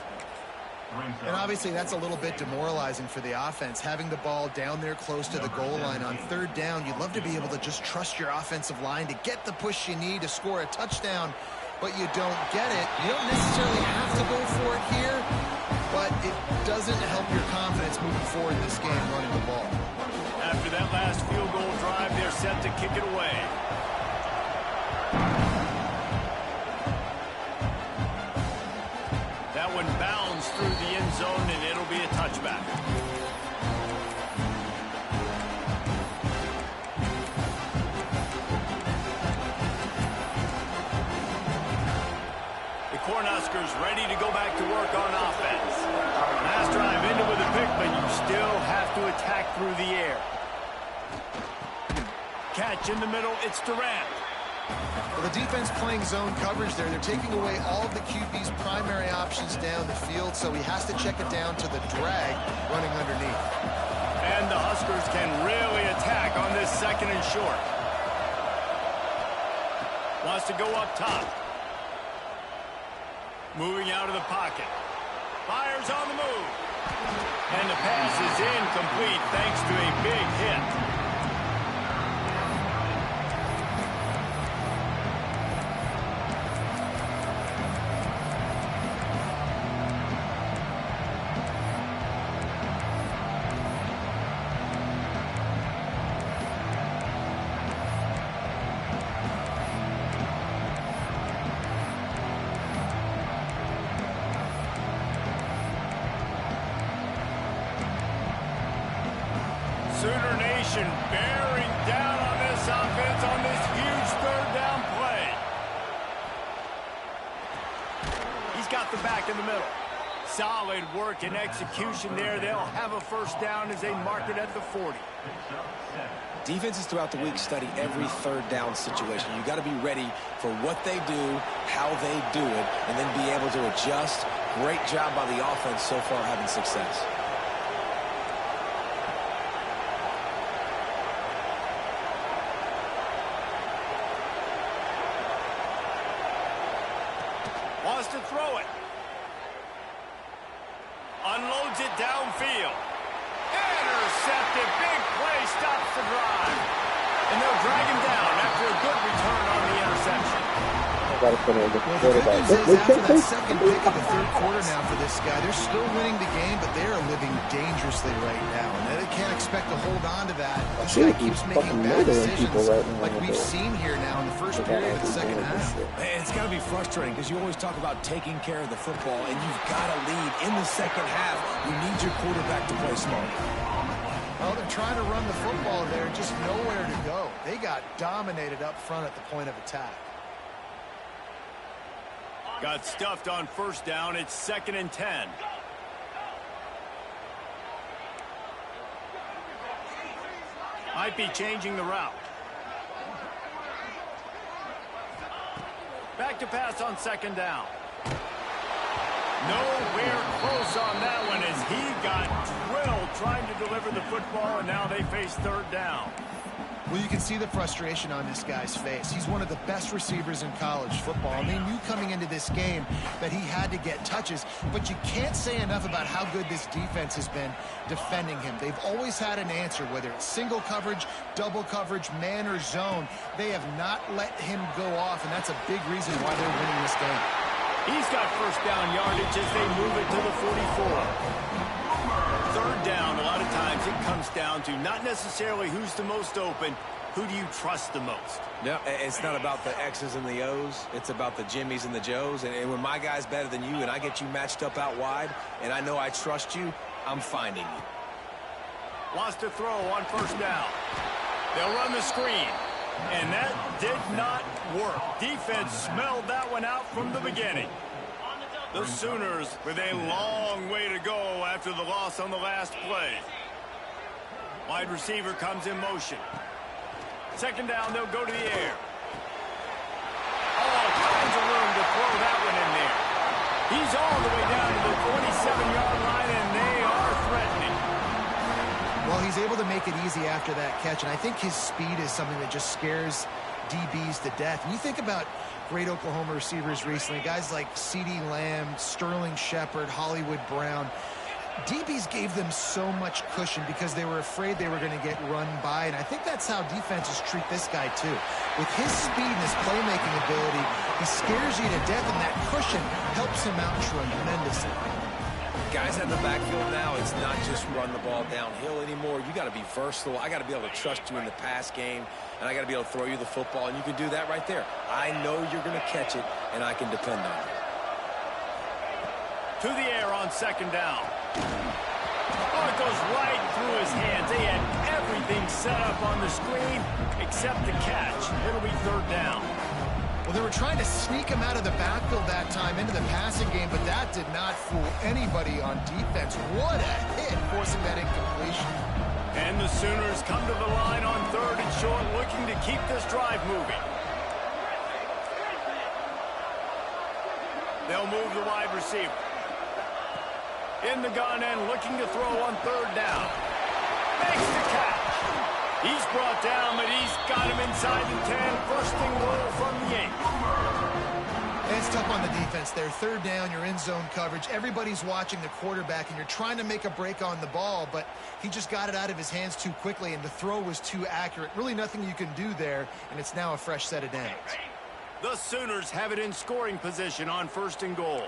[SPEAKER 4] And obviously that's a little bit demoralizing for the offense, having the ball down there close to the goal line on 3rd down. You'd love to be able to just trust your offensive line to get the push you need to score a touchdown, but you don't get it. You don't necessarily have to go for it here, but it doesn't help your confidence moving forward in this game running the ball.
[SPEAKER 1] After that last field goal drive, they're set to kick it away. That one bounds through the end zone, and it'll be a touchback. The Cornhuskers ready to go back to work on offense. Last drive ended with a pick, but you still have to attack through the air. Catch in the middle, it's Durant.
[SPEAKER 4] Well, the defense playing zone coverage there. They're taking away all of the QB's primary options down the field, so he has to check it down to the drag running underneath.
[SPEAKER 1] And the Huskers can really attack on this 2nd and short. Wants to go up top. Moving out of the pocket. Fires on the move. And the pass is incomplete thanks to a big hit. Sooner Nation bearing down on this offense on this huge 3rd down play. He's got the back in the middle. Solid work and execution there. They'll have a 1st down as they mark it at the 40.
[SPEAKER 3] Defenses throughout the week study every 3rd down situation. You got to be ready for what they do, how they do it, and then be able to adjust. Great job by the offense so far having success.
[SPEAKER 1] Wants to throw it. Unloads it downfield. Intercepted. Big play. Stops the drive. And they'll drag him down after a good return on the interception.
[SPEAKER 2] Got to put in the
[SPEAKER 4] Well, the good
[SPEAKER 2] quarterback.
[SPEAKER 4] news is after that 2nd pick of the 3rd quarter now for this guy, they're still winning the game, but they are living dangerously right now. And they can't expect to hold on to that. This guy keeps making bad decisions like we've seen here now in the 1st period of the 2nd half.
[SPEAKER 3] Man, it's got to be frustrating because you always talk about taking care of the football, and you've got to lead in the 2nd half. You need your quarterback to play smart.
[SPEAKER 4] Well, they're trying to run the football there, just nowhere to go. They got dominated up front at the point of attack.
[SPEAKER 1] Got stuffed on 1st down. It's 2nd and 10. Might be changing the route. Back to pass on 2nd down. Nowhere close on that one as he got drilled trying to deliver the football, and now they face third down.
[SPEAKER 4] Well, you can see the frustration on this guy's face. He's one of the best receivers in college football, and they knew coming into this game that he had to get touches, but you can't say enough about how good this defense has been defending him. They've always had an answer, whether it's single coverage, double coverage, man or zone. They have not let him go off, and that's a big reason why they're winning this game.
[SPEAKER 1] He's got first down yardage as they move it to the 44. Third down, a lot of times it comes down to not necessarily who's the most open, who do you trust the most?
[SPEAKER 3] No, it's not about the X's and the O's. It's about the Jimmies and the Joes. And when my guy's better than you and I get you matched up out wide and I know I trust you, I'm finding you.
[SPEAKER 1] Wants to throw on first down. They'll run the screen. And that did not work. Defense smelled that one out from the beginning. The Sooners with a long way to go after the loss on the last play. Wide receiver comes in motion. Second down, they'll go to the air. All kinds of room to throw that one in there. He's all the way down to the 27-yard line, and they are threatening.
[SPEAKER 4] Well, he's able to make it easy after that catch, and I think his speed is something that just scares DBs to death. And you think about great Oklahoma receivers recently, guys like CeeDee Lamb, Sterling Shepard, Hollywood Brown. DBs gave them so much cushion because they were afraid they were going to get run by, and I think that's how defenses treat this guy too. With his speed and his playmaking ability, he scares you to death, and that cushion helps him out tremendously.
[SPEAKER 3] Guys in the backfield now, it's not just run the ball downhill anymore. You got to be versatile. I got to be able to trust you in the pass game, and I got to be able to throw you the football, and you can do that right there. I know you're going to catch it, and I can depend on it.
[SPEAKER 1] To the air on second down. Oh, it goes right through his hands. They had everything set up on the screen except the catch. It'll be third down.
[SPEAKER 4] Well, they were trying to sneak him out of the backfield that time into the passing game, but that did not fool anybody on defense. What a hit, forcing that incompletion.
[SPEAKER 1] And the Sooners come to the line on third and short, looking to keep this drive moving. They'll move the wide receiver. In the gun and looking to throw on third down. Makes the catch. He's brought down, but he's got him inside the 10. First and goal from the 8.
[SPEAKER 4] And it's tough on the defense there. Third down, you're in zone coverage. Everybody's watching the quarterback, and you're trying to make a break on the ball, but he just got it out of his hands too quickly, and the throw was too accurate. Really nothing you can do there, and it's now a fresh set of downs.
[SPEAKER 1] The Sooners have it in scoring position on first and goal.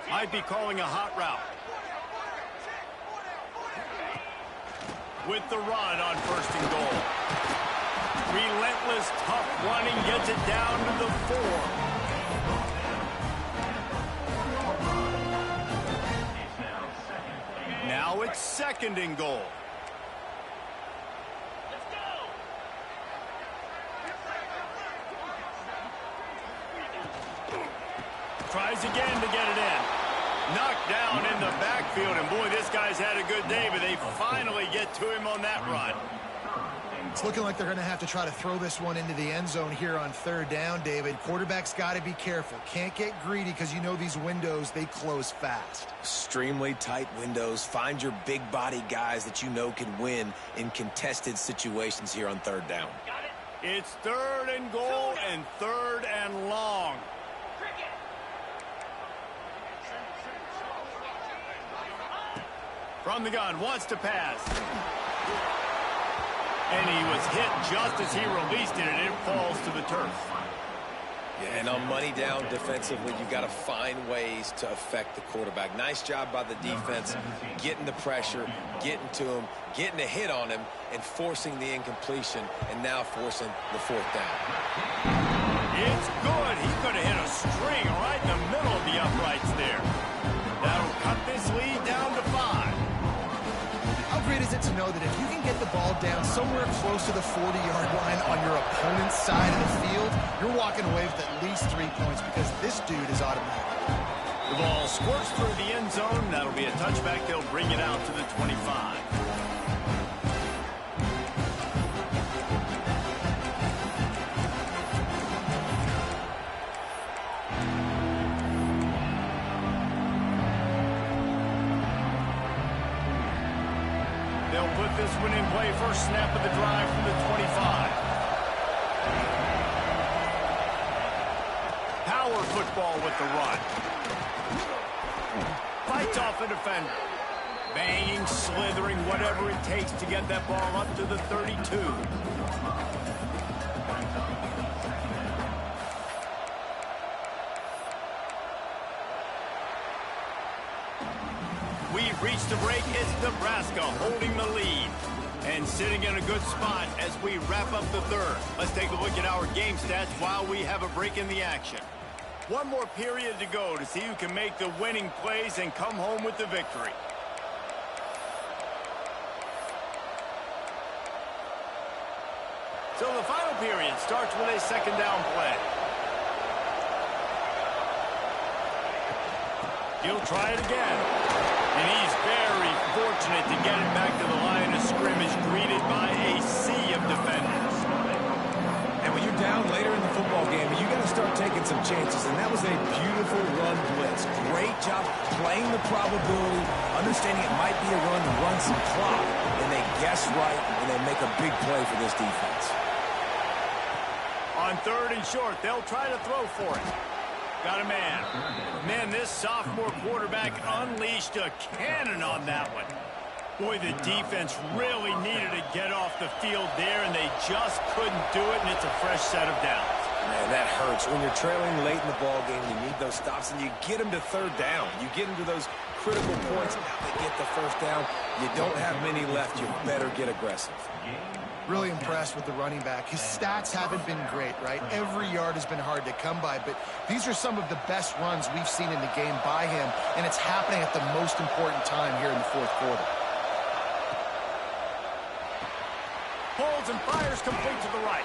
[SPEAKER 1] Might be calling a hot route. With the run on first and goal. Relentless, tough running gets it down to the 4. Now it's second and goal. Tries again to get it in. Knocked down in the backfield, and boy, this guy's had a good day, but they finally get to him on that run.
[SPEAKER 4] It's looking like they're going to have to try to throw this one into the end zone here on third down, David. Quarterback's got to be careful. Can't get greedy because you know these windows, they close fast.
[SPEAKER 3] Extremely tight windows. Find your big body guys that you know can win in contested situations here on third down.
[SPEAKER 1] It's third and goal and third and long. From the gun, wants to pass. And he was hit just as he released it, and it falls to the turf.
[SPEAKER 3] Yeah, and on money down defensively, you got to find ways to affect the quarterback. Nice job by the defense, getting the pressure, getting to him, getting a hit on him, and forcing the incompletion, and now forcing the fourth down.
[SPEAKER 1] It's good. He could have hit a string right in the middle of the uprights there. That'll cut this lead down to 5.
[SPEAKER 4] How great is it to know that if you can get the ball down somewhere close to the 40-yard line on your opponent's side of the field, you're walking away with at least 3 points because this dude is automatic.
[SPEAKER 1] The ball squirts through the end zone. That'll be a touchback. They'll bring it out to the 25. They'll put this one in play first snap of the drive from the 25. Power football with the run. Fights off a defender. Banging, slithering, whatever it takes to get that ball up to the 32. We've reached the break. It's Nebraska holding the lead and sitting in a good spot as we wrap up the third. Let's take a look at our game stats while we have a break in the action. One more period to go to see who can make the winning plays and come home with the victory. So the final period starts with a second down play. He'll try it again. And he's very fortunate to get it back to the line of scrimmage, greeted by a sea of defenders.
[SPEAKER 3] And when you're down later in the football game, you got to start taking some chances. And that was a beautiful run blitz. Great job playing the probability, understanding it might be a run to run some clock. And they guess right, and they make a big play for this defense.
[SPEAKER 1] On third and short, they'll try to throw for it. Got a man. Man, this sophomore quarterback unleashed a cannon on that one. Boy, the defense really needed to get off the field there, and they just couldn't do it, and it's a fresh set of downs.
[SPEAKER 3] Man, that hurts. When you're trailing late in the ball game, you need those stops, and you get them to third down. You get them to those critical points, and now they get the first down. You don't have many left. You better get aggressive.
[SPEAKER 4] Really impressed with the running back. His stats haven't been great, right? Every yard has been hard to come by, but these are some of the best runs we've seen in the game by him, and it's happening at the most important time here in the fourth quarter.
[SPEAKER 1] Pulls and fires complete to the right.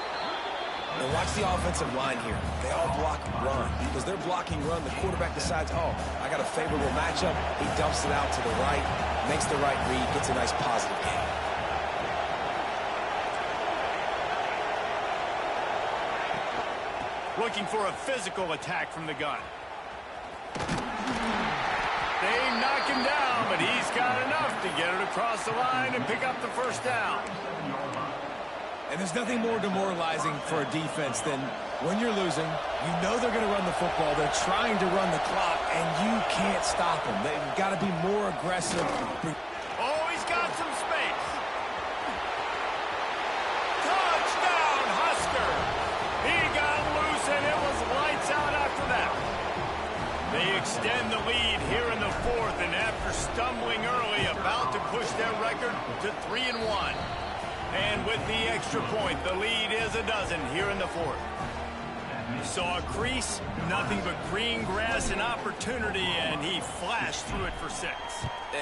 [SPEAKER 3] And watch the offensive line here. They all block run. Because they're blocking run, the quarterback decides, oh, I got a favorable matchup. He dumps it out to the right, makes the right read, gets a nice positive gain.
[SPEAKER 1] Looking for a physical attack from the gun. They knock him down, but he's got enough to get it across the line and pick up the first down.
[SPEAKER 3] And there's nothing more demoralizing for a defense than when you're losing, you know they're going to run the football, they're trying to run the clock, and you can't stop them. They've got to be more aggressive.
[SPEAKER 1] Oh, he's got some space. Touchdown, Husker! He got loose, and it was lights out after that. They extend the lead here in the fourth, and after stumbling early, about to push their record to 3-1. And with the extra point, the lead is a dozen here in the fourth. Saw a crease, nothing but green grass and opportunity, and he flashed through it for 6.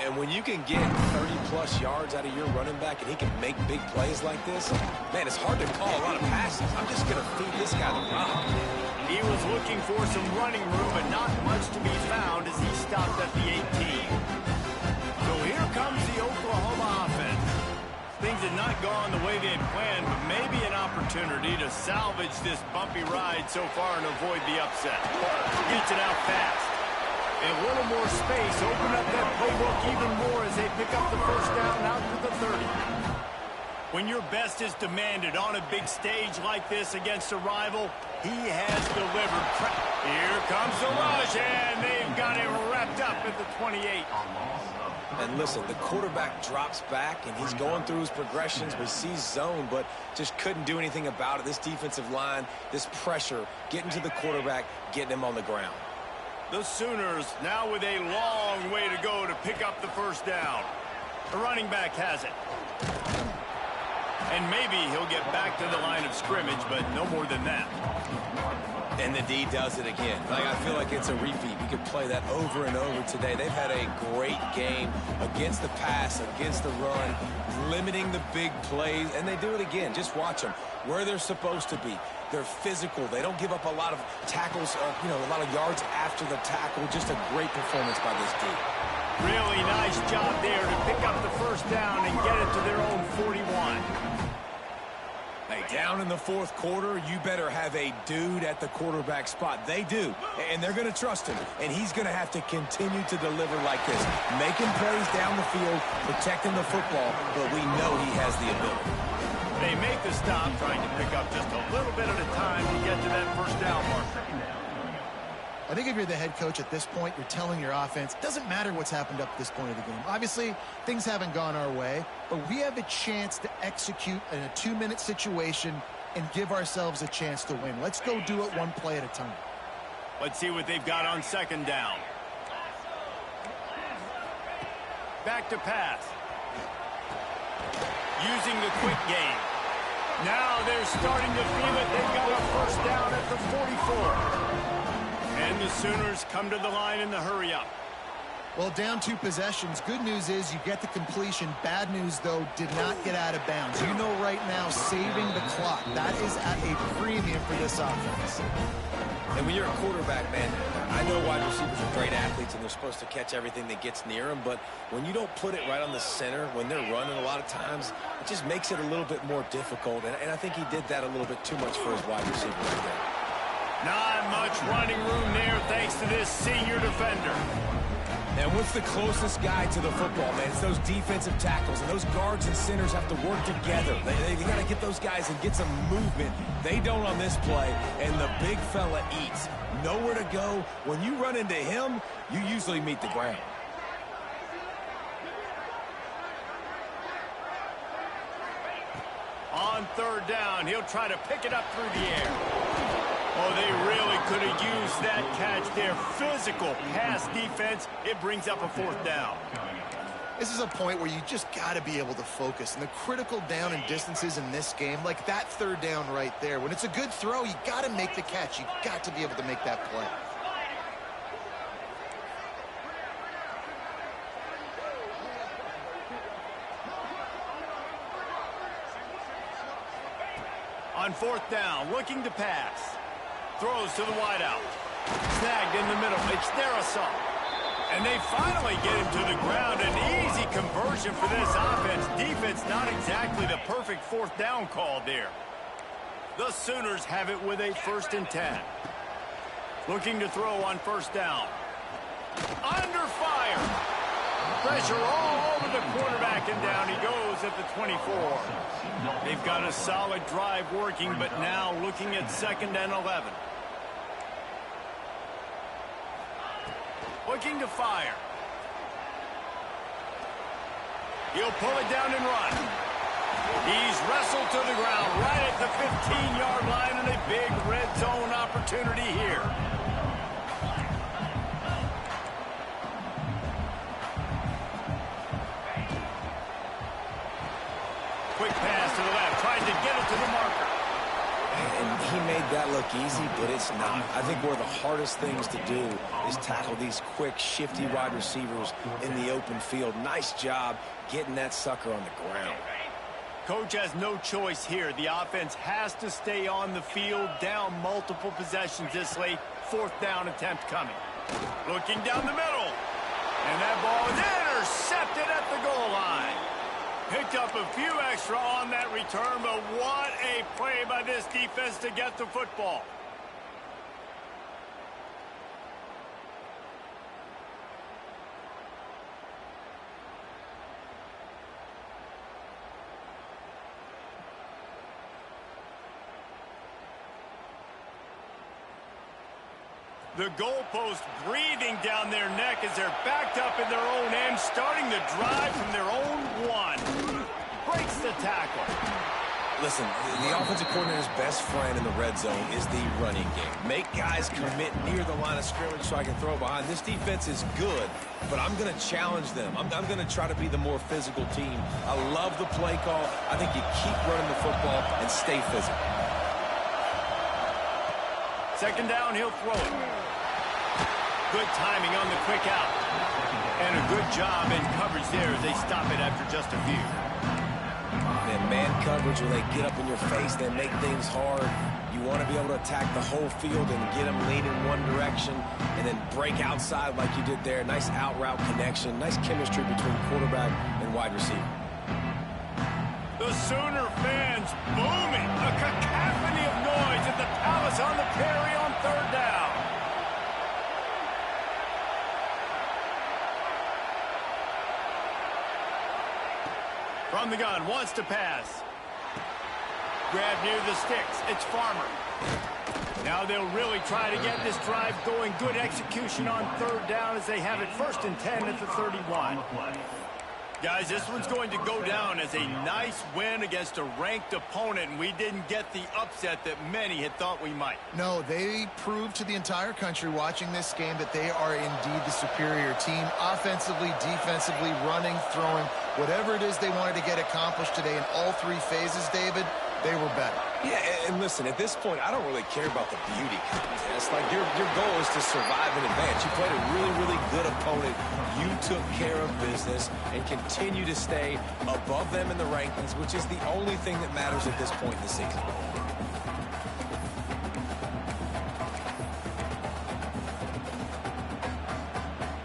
[SPEAKER 3] And when you can get 30-plus yards out of your running back and he can make big plays like this, man, it's hard to call a lot of passes. I'm just going to feed this guy the rock.
[SPEAKER 1] He was looking for some running room, but not much to be found as he stopped at the 18. So here comes the Oklahoma offense. Things had not gone the way they had planned, but maybe an opportunity to salvage this bumpy ride so far and avoid the upset. Gets it out fast. A little more space, open up that playbook even more as they pick up the first down out to the 30. When your best is demanded on a big stage like this against a rival, he has delivered. Here comes the rush, and they've got him wrapped up at the 28.
[SPEAKER 3] And listen, the quarterback drops back, and he's going through his progressions. We see zone, but just couldn't do anything about it. This defensive line, this pressure, getting to the quarterback, getting him on the ground.
[SPEAKER 1] The Sooners now with a long way to go to pick up the first down. The running back has it. And maybe he'll get back to the line of scrimmage, but no more than that.
[SPEAKER 3] And the D does it again. I feel like it's a repeat. We could play that over and over today. They've had a great game against the pass, against the run, limiting the big plays, and they do it again. Just watch them where they're supposed to be. They're physical. They don't give up a lot of tackles, a lot of yards after the tackle. Just a great performance by this D.
[SPEAKER 1] Really nice job there to pick up the first down and get it to their own 41.
[SPEAKER 3] say, down in the fourth quarter, you better have a dude at the quarterback spot. They do, and they're going to trust him, and he's going to have to continue to deliver like this, making plays down the field, protecting the football, but we know he has the ability.
[SPEAKER 1] They make the stop, trying to pick up just a little bit at a time to get to that first down marker.
[SPEAKER 4] I think if you're the head coach at this point, you're telling your offense, doesn't matter what's happened up to this point of the game. Obviously, things haven't gone our way, but we have a chance to execute in a 2-minute situation and give ourselves a chance to win. Let's go do it one play at a time.
[SPEAKER 1] Let's see what they've got on second down. Back to pass. Using the quick game. Now they're starting to feel it. They've got a first down at the 44. And the Sooners come to the line in the hurry-up.
[SPEAKER 4] Well, down 2 possessions. Good news is you get the completion. Bad news, though, did not get out of bounds. You know right now, saving the clock. That is at a premium for this offense.
[SPEAKER 3] And when you're a quarterback, man, I know wide receivers are great athletes and they're supposed to catch everything that gets near them, but when you don't put it right on the center, when they're running a lot of times, it just makes it a little bit more difficult. And I think he did that a little bit too much for his wide receiver right there.
[SPEAKER 1] Not much running room there thanks to this senior defender.
[SPEAKER 3] And what's the closest guy to the football, man? It's those defensive tackles, and those guards and centers have to work together. They got to get those guys and get some movement. They don't on this play, and the big fella eats. Nowhere to go. When you run into him, you usually meet the ground.
[SPEAKER 1] On third down, he'll try to pick it up through the air. Oh, they really could have used that catch there. Physical pass defense. It brings up a fourth down.
[SPEAKER 4] This is a point where you just got to be able to focus. And the critical down and distances in this game, like that third down right there, when it's a good throw, you got to make the catch. You got to be able to make that play.
[SPEAKER 1] On fourth down, looking to pass. Throws to the wideout. Snagged in the middle. It's Darrisaw. And they finally get him to the ground. An easy conversion for this offense. Defense not exactly the perfect fourth down call there. The Sooners have it with a 1st and 10. Looking to throw on first down. Under fire. Pressure all over the quarterback, and down he goes at the 24. They've got a solid drive working, but now looking at 2nd and 11. Looking to fire. He'll pull it down and run. He's wrestled to the ground right at the 15-yard line, and a big red zone opportunity here. Quick pass to the left, trying to get it to the marker.
[SPEAKER 3] And he made that look easy, but it's not. I think one of the hardest things to do is tackle these quick, shifty wide receivers in the open field. Nice job getting that sucker on the ground.
[SPEAKER 1] Coach has no choice here. The offense has to stay on the field, down multiple possessions this late. 4th down attempt coming. Looking down the middle. And that ball is intercepted at the goal line. Picked up a few extra on that return, but what a play by this defense to get the football. The goalpost breathing down their neck as they're backed up in their own end, starting the drive from their own 1. Breaks the tackle.
[SPEAKER 3] Listen, the offensive coordinator's best friend in the red zone is the running game. Make guys commit near the line of scrimmage so I can throw behind. This defense is good, but I'm going to challenge them. I'm going to try to be the more physical team. I love the play call. I think you keep running the football and stay physical.
[SPEAKER 1] 2nd down, he'll throw it. Good timing on the quick out. And a good job in coverage there as they stop it after just a few.
[SPEAKER 3] And man coverage, when they get up in your face, they make things hard. You want to be able to attack the whole field and get them leaning one direction and then break outside like you did there. Nice out route connection. Nice chemistry between quarterback and wide receiver.
[SPEAKER 1] The the Sooner fans booming. A cacophony of noise at the Palace on the Prairie on third down. From the gun, wants to pass. Grab near the sticks. It's Farmer. Now they'll really try to get this drive going. Good execution on third down as they have it 1st and 10 at the 31. Guys, this one's going to go down as a nice win against a ranked opponent, and we didn't get the upset that many had thought we might.
[SPEAKER 4] No, they proved to the entire country watching this game that they are indeed the superior team. Offensively, defensively, running, throwing, whatever it is they wanted to get accomplished today in all three phases, David, they were better.
[SPEAKER 3] Yeah, and listen, at this point, I don't really care about the beauty contest. Like, your goal is to survive and advance. You played a really, really good opponent. You took care of business and continue to stay above them in the rankings, which is the only thing that matters at this point in the season.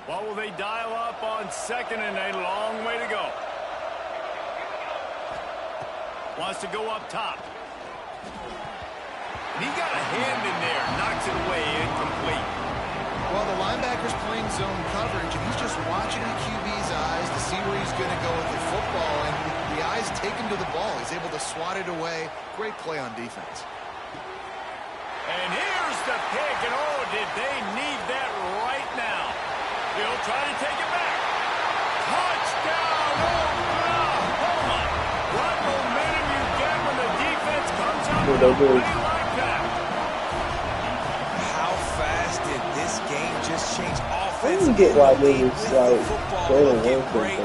[SPEAKER 1] What will they dial up on 2nd and a long way to go? Wants to go up top. And he got a hand in there. Knocks it away. Incomplete.
[SPEAKER 4] Well, the linebacker's playing zone coverage, and he's just watching the QB's eyes to see where he's going to go with the football. And the eyes take him to the ball. He's able to swat it away. Great play on defense.
[SPEAKER 1] And here's the pick. And oh, did they need that right now. He'll try to take it back. Touchdown, Oklahoma. What momentum you get when the defense comes out with a play like that.
[SPEAKER 3] How fast did this game just change offense?
[SPEAKER 2] I don't get why they was like
[SPEAKER 3] going
[SPEAKER 2] great.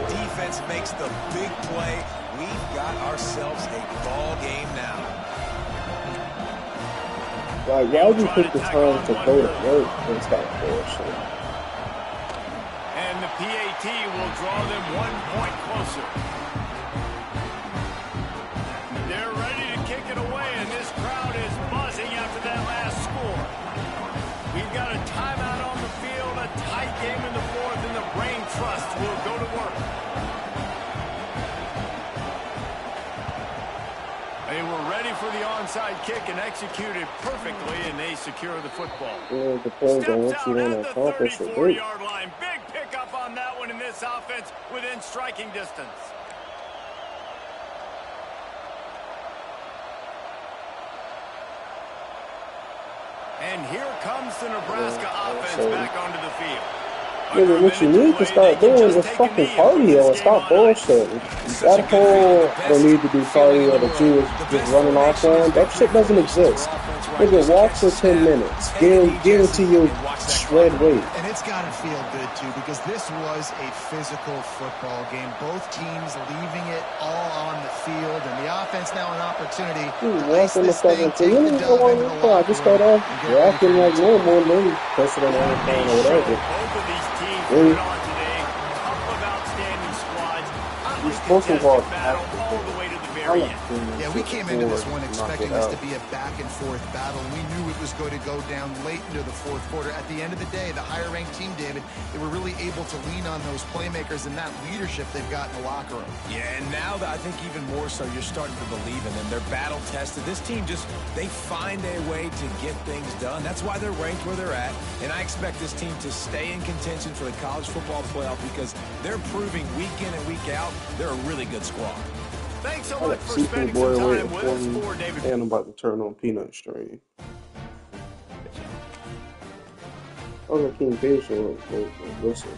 [SPEAKER 3] Defense makes the big play. We've got ourselves a ball game now.
[SPEAKER 2] Like, why would you pick the time to go to work and stop bullshit?
[SPEAKER 1] And the PAT will draw them 1 point closer. They're ready to kick it away, and this crowd is buzzing after that last score. We've got a timeout on the field, a tight game in the 4th, and the Brain Trust will go to work. They were ready for the onside kick and executed perfectly, and they secure the football.
[SPEAKER 2] Yeah, the point on what you want to accomplish is great.
[SPEAKER 1] 34-yard line. Big pickup on that one in this offense within striking distance. And here comes the Nebraska offense back onto the field.
[SPEAKER 2] Nigga, what you need to start doing is fucking cardio and stop bullshitting. That whole there need to be cardio that you was just running off on, that shit doesn't exist. Nigga, walk for 10 minutes. Guarantee you'll shred weight.
[SPEAKER 4] And it's got to feel good, too, because this was a physical football game. Both teams leaving it all on the field, and the offense now an opportunity to ice this thing, take the dub into the
[SPEAKER 2] I just got off walking like normal, maybe pressing on the phone or whatever.
[SPEAKER 1] Both of these teams put on today. Couple of outstanding squads.
[SPEAKER 2] You're supposed to walk
[SPEAKER 1] battle all the way to the very end.
[SPEAKER 4] Yeah, we came into this one expecting this to be a back-and-forth battle. We knew it was going to go down late into the 4th quarter. At the end of the day, the higher-ranked team, David, they were really able to lean on those playmakers and that leadership they've got in the locker room.
[SPEAKER 3] Yeah, and now that I think even more so, you're starting to believe in them. They're battle-tested. This team just, they find a way to get things done. That's why they're ranked where they're at. And I expect this team to stay in contention for the college football playoff because they're proving week in and week out they're a really good squad.
[SPEAKER 1] Thanks so
[SPEAKER 2] I
[SPEAKER 1] much
[SPEAKER 2] got
[SPEAKER 1] for
[SPEAKER 2] seafood
[SPEAKER 1] spending
[SPEAKER 2] boil
[SPEAKER 1] some
[SPEAKER 2] away
[SPEAKER 1] time with us for David.
[SPEAKER 2] and I'm about to turn on Peanut Stream. I was King Facial listen.